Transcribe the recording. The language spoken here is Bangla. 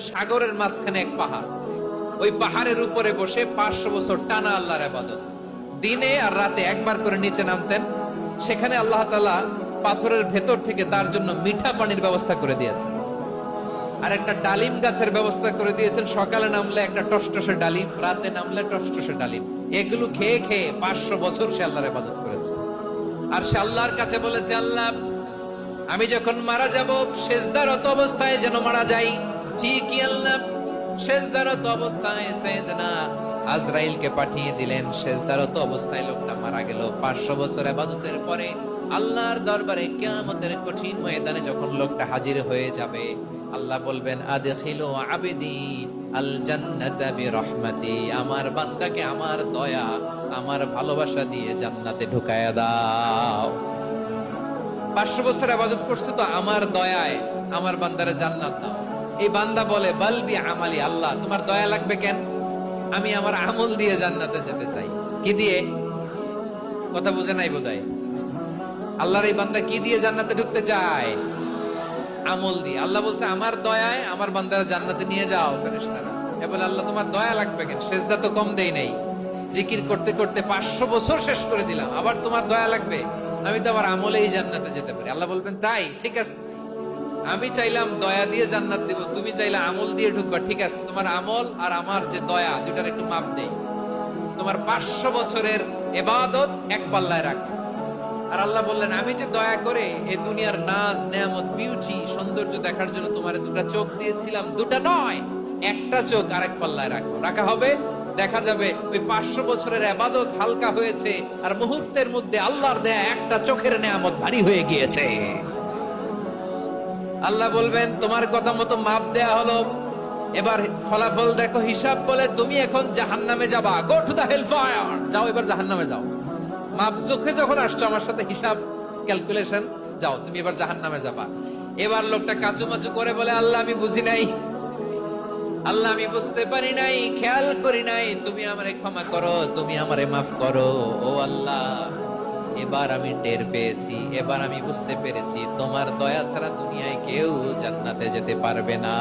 সাগরের মাঝখানে এক পাহাড়, ওই পাহাড়ের উপরে বসে 500 বছর টানা আল্লাহর ইবাদত, দিনে আর রাতে একবার করে নিচে নামতেন। সেখানে আল্লাহ তাআলা পাথরের ভেতর থেকে তার জন্য মিঠা পানির ব্যবস্থা করে দিয়েছেন, আর একটা ডালিম গাছের ব্যবস্থা করে দিয়েছেন। সকালে নামলে একটা টসটসে ডালিম, রাতে নামলে টসটসে ডালিম। এগুলো খেয়ে খেয়ে 500 বছর সে আল্লাহর ইবাদত করেছে। আর সে আল্লাহর কাছে বলেছে, আল্লাহ আমি যখন মারা যাব সেজদারত অবস্থায় যেন মারা যাই। ঠিকই আল্লাহ সেজদারত অবস্থায় সাইয়েদনা আজরাইলকে পাঠিয়ে দিলেন। সেজদারত অবস্থায় লোকটা মারা গেল। 500 বছর ইবাদতের পরে আল্লাহর দরবারে কিয়ামতের কঠিন ময়দানে যখন লোকটা হাজির হয়ে যাবে, আল্লাহ বলবেন, আদখিলু আবদি আল জান্নাতা বিরহমাতি, আমার বান্দাকে আমার দয়া আমার ভালোবাসা দিয়ে জান্নাতে ঢুকায়া দাও। 500 বছর ইবাদত করছে তো আমার দয়ায় আমার বান্দারে জান্নাত দাও। এই বান্দা বলে, বালবি আমালি, আল্লাহ তোমার দয়া লাগবে কেন? আমি আমার আমল দিয়ে জান্নাতে যেতে চাই। কি দিয়ে? কথা বুঝে নাই বোধহয়। আল্লাহর এই বান্দা কি দিয়ে জান্নাতে ঢুকতে চায়? আমল দিয়ে। আল্লাহ বলছে, আমার দয়ায় আমার বান্দারা জান্নাতে নিয়ে যাও। ফেরেশতারা এ বলে, আল্লাহ তোমার দয়া লাগবে কেন? সেজদা তো কম দেই নাই, জিকির করতে করতে 500 বছর শেষ করে দিলাম, আবার তোমার দয়া লাগবে? আমি তো আমার আমলেই জান্নাতে যেতে পারি। আল্লাহ বলবেন, তাই ঠিক আছে, আমি চাইলাম দয়া দিয়ে জান্নাত দিব, তুমি চাইলে আমল দিয়ে ঢুকবা। ঠিক আছে, তোমার আমল আর আমার যে দয়া দুটার একটু মাপ দেই। তোমার 500 বছরের ইবাদত এক পাল্লায় রাখো। আর আল্লাহ বললেন, আমি যে দয়া করে এই দুনিয়ার নাজ নেয়ামত বিউটি সৌন্দর্য দেখার জন্য তোমার দুটা চোখ দিয়েছিলাম, দুটা নয় একটা চোখ আরেক পাল্লায় রাখো। রাখা হবে, দেখা যাবে ওই 500 বছরের ইবাদত হালকা হয়েছে, আর মুহূর্তের মধ্যে আল্লাহর দেয়া একটা চোখের নেয়ামত ভারী হয়ে গিয়েছে। আল্লাহ বলবেন, তোমার কথা মতো মাপ দেয়া হলো, এবার ফলাফল দেখো, হিসাব বলে তুমি এখন জাহান্নামে যাবা। Go to the hell fire, যাও এবার জাহান্নামে যাও। মাপ চোখে যখন আসছো আমার সাথে হিসাব ক্যালকুলেশন, যাও তুমি এবার জাহান্নামে যাবা। এবার লোকটা কাচুমাচু করে বলে, আল্লাহ আমি বুঝি নাই, আল্লাহ আমি বুঝতে পারি নাই, খেয়াল করি নাই, তুমি আমারে ক্ষমা করো, তুমি আমারে মাফ করো। ও আল্লাহ, এবার আমি টের পেয়েছি, এবার আমি বুঝতে পেরেছি, তোমার দয়া ছাড়া দুনিয়ায় কেউ জান্নাতে যেতে পারবে না।